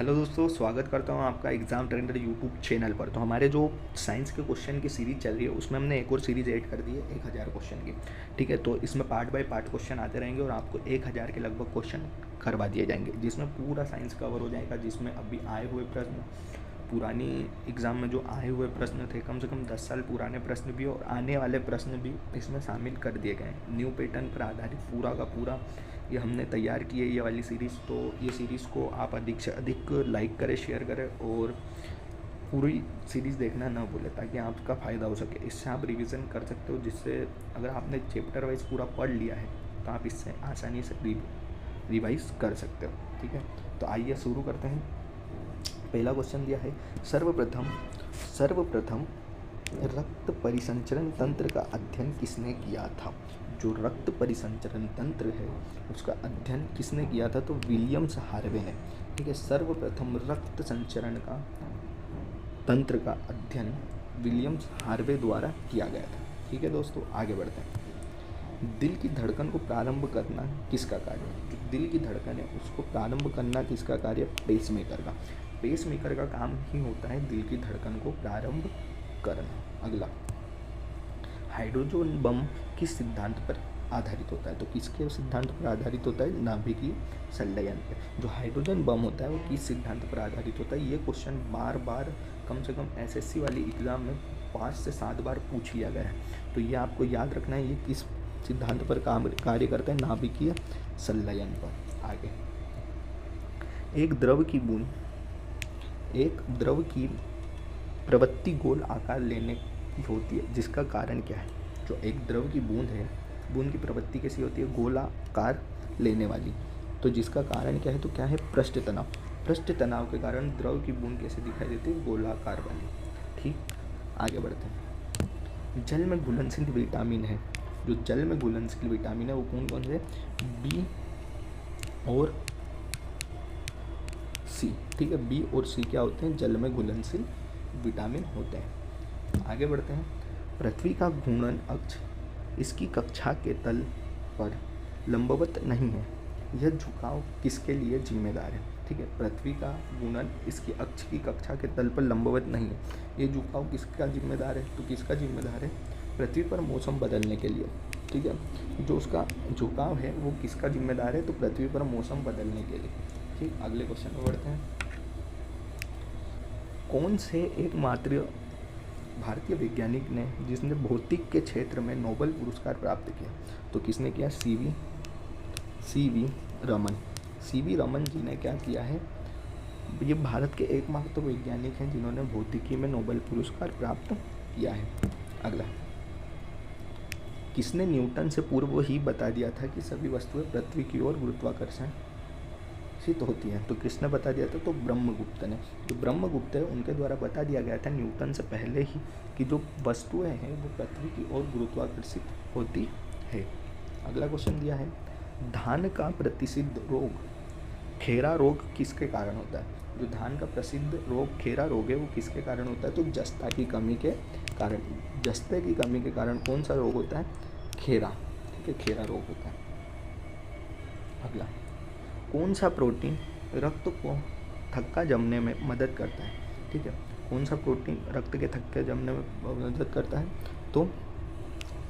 Hello दोस्तों, स्वागत करता हूँ आपका एग्ज़ाम ट्रेंडर यूट्यूब चैनल पर। तो हमारे जो साइंस के क्वेश्चन की सीरीज़ चल रही है उसमें हमने एक और सीरीज़ ऐड कर दी है 1000 क्वेश्चन की। ठीक है, तो इसमें पार्ट बाय पार्ट क्वेश्चन आते रहेंगे और आपको 1000 के लगभग क्वेश्चन करवा दिए जाएंगे, जिसमें पूरा साइंस कवर हो जाएगा। जिसमें अभी आए हुए प्रश्न, पुरानी एग्ज़ाम में जो आए हुए प्रश्न थे, कम से कम 10 साल पुराने प्रश्न भी और आने वाले प्रश्न भी इसमें शामिल कर दिए गए हैं। न्यू पैटर्न पर आधारित पूरा का पूरा ये हमने तैयार की है ये वाली सीरीज़। तो ये सीरीज़ को आप अधिक से अधिक लाइक करें, शेयर करें और पूरी सीरीज़ देखना ना भूलें, ताकि आपका फ़ायदा हो सके। इससे आप रिवीजन कर सकते हो, जिससे अगर आपने चैप्टर वाइज पूरा पढ़ लिया है तो आप इससे आसानी से रिवाइज कर सकते हो। ठीक है, तो आइए शुरू करते हैं। पहला क्वेश्चन दिया है, सर्वप्रथम रक्त परिसंचरण तंत्र का अध्ययन किसने किया था। जो रक्त परिसंचरण तंत्र है उसका अध्ययन किसने किया था, तो विलियम्स हार्वे ने। ठीक है, सर्वप्रथम रक्त संचरण का तंत्र का अध्ययन विलियम्स हार्वे द्वारा किया गया था। ठीक है दोस्तों, आगे बढ़ते हैं। दिल की धड़कन को प्रारंभ करना किसका कार्य है। जो दिल की धड़कन है उसको प्रारंभ करना किसका कार्य, पेसमेकर का। पेसमेकर का काम ही होता है दिल की धड़कन को प्रारंभ करना। अगला, हाइड्रोजन बम किस सिद्धांत पर आधारित होता है। तो किसके सिद्धांत पर आधारित होता है, नाभिकीय संलयन पर। जो हाइड्रोजन बम होता है वो किस सिद्धांत पर आधारित होता है। ये क्वेश्चन बार बार कम से कम एसएससी वाली एग्ज़ाम में 5 से 7 बार पूछ लिया गया है। तो ये आपको याद रखना है, ये किस सिद्धांत पर कार्य करता है, नाभिकीय संलयन पर। आगे, एक द्रव की प्रवृत्ति गोल आकार लेने की होती है, जिसका कारण क्या है। जो एक द्रव की बूंद है, बूंद की प्रवृत्ति कैसी होती है, गोलाकार लेने वाली। तो जिसका कारण क्या है, तो क्या है, पृष्ठ तनाव। पृष्ठ तनाव के कारण द्रव की बूंद कैसे दिखाई देती है, गोलाकार वाली। ठीक, आगे बढ़ते हैं। जल में घुलनशील विटामिन है। जो जल में घुलनशील विटामिन है वो कौन कौन से, बी और सी। ठीक है, बी और सी क्या होते हैं, जल में घुलनशील विटामिन होते हैं। आगे बढ़ते हैं। पृथ्वी का घूर्णन अक्ष इसकी कक्षा के तल पर लंबवत नहीं है, यह झुकाव किसके लिए जिम्मेदार है। ठीक है, पृथ्वी का घूर्णन इसकी अक्ष की कक्षा के तल पर लंबवत नहीं है, ये झुकाव किसका जिम्मेदार है, तो किसका जिम्मेदार है, पृथ्वी पर मौसम बदलने के लिए। ठीक है, जो उसका झुकाव है वो किसका जिम्मेदार है, तो पृथ्वी पर मौसम बदलने के लिए। ठीक, अगले क्वेश्चन में बढ़ते हैं। कौन से एकमात्र भारतीय वैज्ञानिक ने जिसने भौतिक के क्षेत्र में नोबेल पुरस्कार प्राप्त किया, तो किसने किया, सीवी रमन। सीवी रमन जी ने क्या किया है, ये भारत के एकमात्र वैज्ञानिक हैं जिन्होंने भौतिकी में नोबेल पुरस्कार प्राप्त किया है। अगला, किसने न्यूटन से पूर्व ही बता दिया था कि सभी वस्तुएं पृथ्वी की ओर गुरुत्वाकर्षण सिद्ध होती हैं, तो किसने बता दिया था, तो ब्रह्मगुप्त ने। जो ब्रह्मगुप्त है उनके द्वारा बता दिया गया था न्यूटन से पहले ही कि जो वस्तुएं हैं वो पृथ्वी की ओर गुरुत्वाकर्षित होती है। अगला क्वेश्चन दिया है, धान का प्रसिद्ध रोग खेरा रोग किसके कारण होता है। जो धान का प्रसिद्ध रोग खेरा रोग है वो किसके कारण होता है, तो जस्ता की कमी के कारण। जस्ते की कमी के कारण कौन सा रोग होता है, खेरा। ठीक है, खेरा रोग होता है। अगला, कौन सा प्रोटीन रक्त को थक्का जमने में मदद करता है। ठीक है, कौन सा प्रोटीन रक्त के थक्के जमने में मदद करता है, तो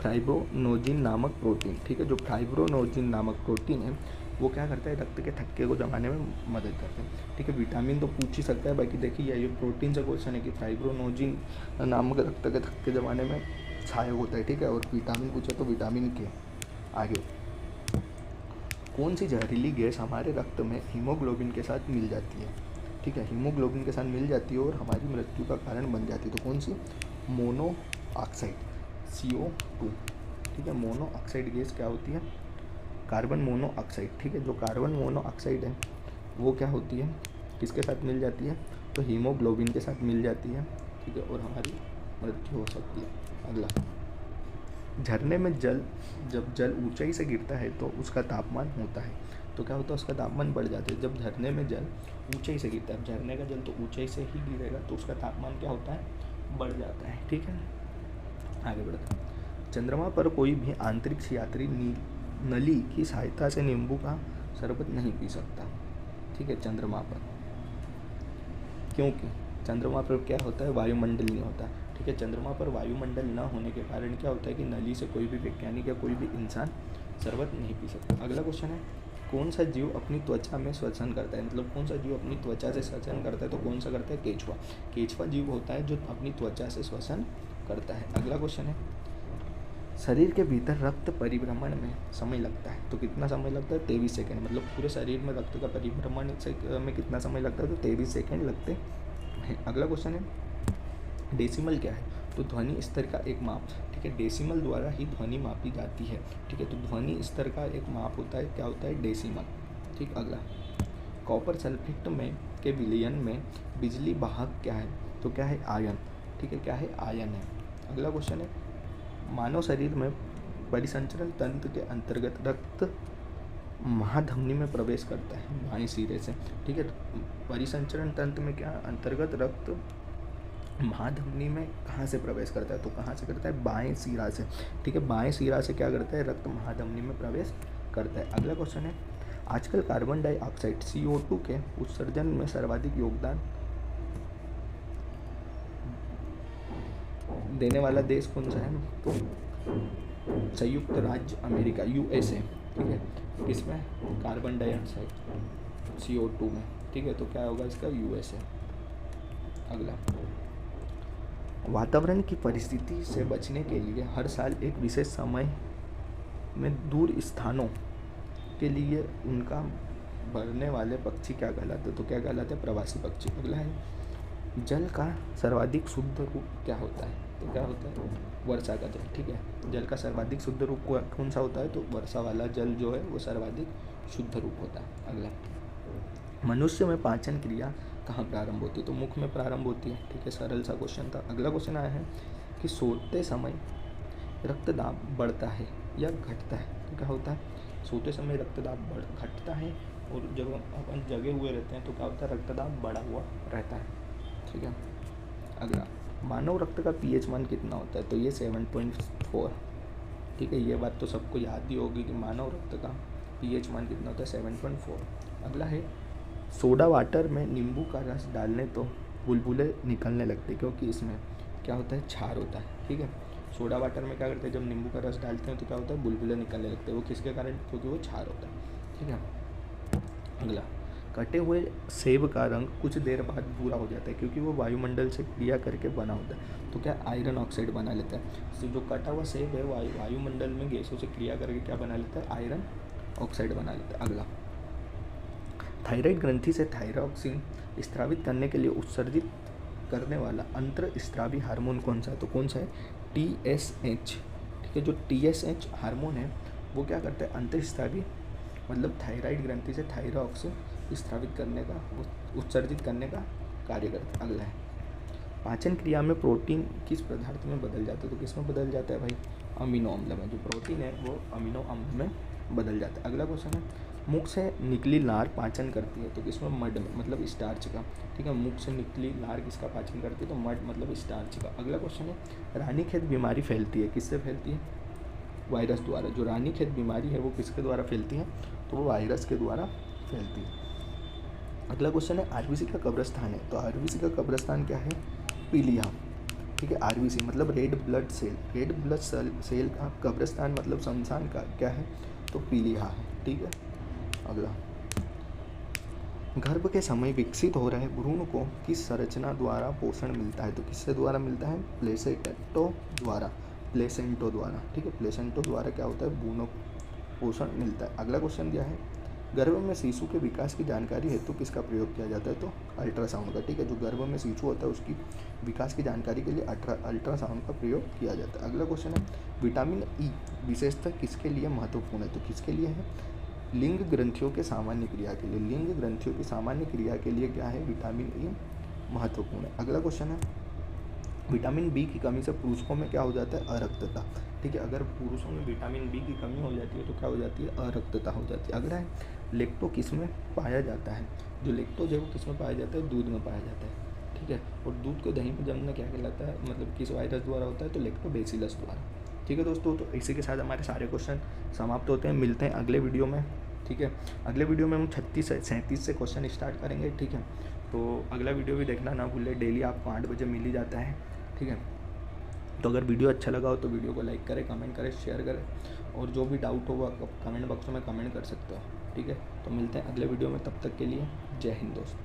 फाइब्रोनोजिन नामक प्रोटीन। ठीक है, जो फाइब्रोनोजिन नामक प्रोटीन है वो क्या करता है, रक्त के थक्के को जमाने में मदद करता है। ठीक है, विटामिन तो पूछ ही सकता है, बाकी देखिए ये प्रोटीन से क्वेश्चन है कि फाइब्रोनोजिन नामक रक्त के थक्के जमाने में सहायक होता है। ठीक है, और विटामिन पूछे तो विटामिन के। आगे, कौन सी जहरीली गैस हमारे रक्त में हीमोग्लोबिन के साथ मिल जाती है। ठीक है, हीमोग्लोबिन के साथ मिल जाती है और हमारी मृत्यु का कारण बन जाती है, तो कौन सी, मोनोऑक्साइड, CO2। ठीक है, मोनोऑक्साइड गैस क्या होती है, कार्बन मोनोऑक्साइड। ठीक है, जो कार्बन मोनोऑक्साइड है वो क्या होती है, किसके साथ मिल जाती है, तो हीमोग्लोबिन के साथ मिल जाती है। ठीक है, और हमारी मृत्यु हो सकती है। अगला, झरने में जब जल ऊंचाई से गिरता है तो उसका तापमान होता है, तो क्या होता है, उसका तापमान बढ़ जाता है। जब झरने में जल ऊंचाई से गिरता है, झरने का जल तो ऊंचाई से ही गिरेगा, तो उसका तापमान क्या होता है, बढ़ जाता है। ठीक है, आगे बढ़ते हैं। चंद्रमा पर कोई भी अंतरिक्ष यात्री नली की सहायता से नींबू का शरबत नहीं पी सकता। ठीक है, चंद्रमा पर क्योंकि चंद्रमा पर क्या होता है, वायुमंडल नहीं होता। ठीक है, चंद्रमा पर वायुमंडल न होने के कारण क्या होता है कि नली से कोई भी वैज्ञानिक या कोई भी इंसान शरबत नहीं पी सकता। अगला क्वेश्चन है, कौन सा जीव अपनी त्वचा में श्वसन करता है, मतलब कौन सा जीव अपनी त्वचा से श्वसन करता है, तो कौन सा करता है, केंचुआ। केंचुआ जीव होता है जो अपनी त्वचा से श्वसन करता है। अगला क्वेश्चन है, शरीर के भीतर रक्त परिभ्रमण में समय लगता है, तो कितना समय लगता है, 23 सेकेंड। मतलब पूरे शरीर में रक्त का परिभ्रमण में कितना समय लगता है, तो 23 सेकेंड लगते हैं। अगला क्वेश्चन है, डेसिमल क्या है, तो ध्वनि स्तर का एक माप। ठीक है, डेसिमल द्वारा ही ध्वनि मापी जाती है। ठीक है, तो ध्वनि स्तर का एक माप होता है, क्या होता है, डेसिमल। ठीक, अगला, कॉपर सल्फेट में के विलयन में बिजली वाहक क्या है, तो क्या है, आयन। ठीक है, क्या है, आयन है। अगला क्वेश्चन है, मानव शरीर में परिसंचरण तंत्र के अंतर्गत रक्त महाधमनी में प्रवेश करता है बाएं सिरे से। ठीक है, परिसंचरण तंत्र में क्या अंतर्गत रक्त महाधमनी में कहाँ से प्रवेश करता है, तो कहाँ से करता है, बाएं सिरा से। ठीक है, बाएं सिरा से क्या करता है, रक्त महाधमनी में प्रवेश करता है। अगला क्वेश्चन है, आजकल कार्बन डाइऑक्साइड CO2 के उत्सर्जन में सर्वाधिक योगदान देने वाला देश कौन सा है, तो संयुक्त राज्य अमेरिका, USA। ठीक है, किसमें, कार्बन डाइऑक्साइड CO2 में। ठीक है, तो क्या होगा इसका, USA। अगला, वातावरण की परिस्थिति से बचने के लिए हर साल एक विशेष समय में दूर स्थानों के लिए उनका बढ़ने वाले पक्षी क्या कहलाते हैं, तो क्या कहलाते हैं, प्रवासी पक्षी। अगला है, जल का सर्वाधिक शुद्ध रूप क्या होता है, तो क्या होता है, वर्षा का जल। ठीक है, जल का सर्वाधिक शुद्ध रूप कौन सा होता है, तो वर्षा वाला जल जो है वो सर्वाधिक शुद्ध रूप होता है। अगला, मनुष्य में पाचन क्रिया कहाँ प्रारंभ होती है, तो मुख में प्रारंभ होती है। ठीक है, सरल सा क्वेश्चन था। अगला क्वेश्चन आया है कि सोते समय रक्तदाब बढ़ता है या घटता है, तो क्या होता है, सोते समय रक्तदाब घटता है, और जब अपन जगे हुए रहते हैं तो क्या होता है, रक्तदाब बढ़ा हुआ रहता है। ठीक है, अगला, मानव रक्त का pH मान कितना होता है, तो ये 7.4। ठीक है, ये बात तो सबको याद ही होगी कि मानव रक्त का pH मान कितना होता है, 7.4। अगला है, सोडा वाटर में नींबू का रस डालने तो बुलबुले निकलने लगते, क्योंकि इसमें क्या होता है, क्षार होता है। ठीक है, सोडा वाटर में क्या करते हैं, जब नींबू का रस डालते हैं तो क्या होता है, बुलबुले निकलने लगते हैं। वो किसके कारण, क्योंकि वो क्षार होता है। ठीक है, अगला, कटे हुए सेब का रंग कुछ देर बाद भूरा हो जाता है, क्योंकि वो वायुमंडल से क्रिया करके बना होता है, तो क्या आयरन ऑक्साइड बना लेता है। तो जो कटा हुआ सेब है वायुमंडल में गैसों से क्रिया करके क्या बना लेता है, आयरन ऑक्साइड बना लेता है। अगला, थायराइड ग्रंथि से थायरॉक्सिन स्त्रावित करने के लिए उत्सर्जित करने वाला अंतरस्त्रावी हार्मोन कौन सा है, तो कौन सा है, TSH। ठीक है, जो TSH हार्मोन है वो क्या करता है, अंतरस्त्रावी मतलब थायराइड ग्रंथि से थायरॉक्सिन स्त्रावित करने का, उत्सर्जित करने का कार्य करता है। अगला है, पाचन क्रिया में प्रोटीन किस पदार्थ में बदल जाता है, तो किस में बदल जाता है भाई, अमीनो अम्ल में। जो प्रोटीन है वो अमीनो अम्ल में बदल जाता है। अगला क्वेश्चन है, मुख से निकली लार पाचन करती है, तो किसमें, मड में, मतलब स्टार्च का। ठीक है, मुख से निकली लार किसका पाचन करती है, तो मड मतलब स्टार्च का। अगला क्वेश्चन है, रानीखेत बीमारी फैलती है, किससे फैलती है, वायरस द्वारा। जो रानीखेत बीमारी है वो किसके द्वारा फैलती है, तो वो वायरस के द्वारा फैलती है। अगला क्वेश्चन है, RBC का कब्रस्तान है, तो RBC का कब्रस्तान क्या है, पीलिया। ठीक है, RBC मतलब red blood cell, red blood cell का कब्रस्तान मतलब शमशान का क्या है, तो पीलिया है। ठीक है, अगला, गर्भ के समय विकसित हो रहे भ्रूण को किस संरचना द्वारा पोषण मिलता है, तो किससे द्वारा मिलता है, प्लेसेंटो द्वारा, प्लेसेंटो द्वारा। ठीक है, प्लेसेंटो द्वारा क्या होता है, भ्रूणों को पोषण मिलता है। अगला क्वेश्चन क्या है, गर्भ में शिशु के विकास की जानकारी हेतु किसका प्रयोग किया जाता है, तो अल्ट्रासाउंड का। ठीक है, जो गर्भ में शिशु होता है उसकी विकास की जानकारी के लिए अल्ट्रासाउंड का प्रयोग किया जाता है। अगला क्वेश्चन है, विटामिन E विशेषतः किसके लिए महत्वपूर्ण है, तो किसके लिए है, लिंग ग्रंथियों के सामान्य क्रिया के लिए। लिंग ग्रंथियों की सामान्य क्रिया के लिए क्या है, विटामिन E महत्वपूर्ण है। अगला क्वेश्चन है, विटामिन B की कमी से पुरुषों में क्या हो जाता है, अरक्तता। ठीक है, अगर पुरुषों में विटामिन B की कमी हो जाती है तो क्या हो जाती है, अरक्तता हो जाती है। अगला है, लेक्टो किस में पाया जाता है, जो लेक्टोज है वो किस में पाया जाता है, दूध में पाया जाता है। ठीक है, और दूध को दही में जमना क्या कहलाता है, मतलब किस वायरस द्वारा होता है, तो लैक्टोबैसिलस द्वारा। ठीक है दोस्तों, तो इसी के साथ हमारे सारे क्वेश्चन समाप्त होते हैं। मिलते हैं अगले वीडियो में। ठीक है, अगले वीडियो में हम 36 से 37 से क्वेश्चन स्टार्ट करेंगे। ठीक है, तो अगला वीडियो भी देखना ना भूले, डेली आपको 8 बजे मिल ही जाता है, ठीक है। तो अगर वीडियो अच्छा लगा हो तो वीडियो को लाइक करें, कमेंट करें, शेयर करें, और जो भी डाउट हो वो कमेंट बॉक्स में कमेंट कर सकते हो, ठीक है। तो मिलते हैं अगले वीडियो में, तब तक के लिए जय हिंद दोस्तों।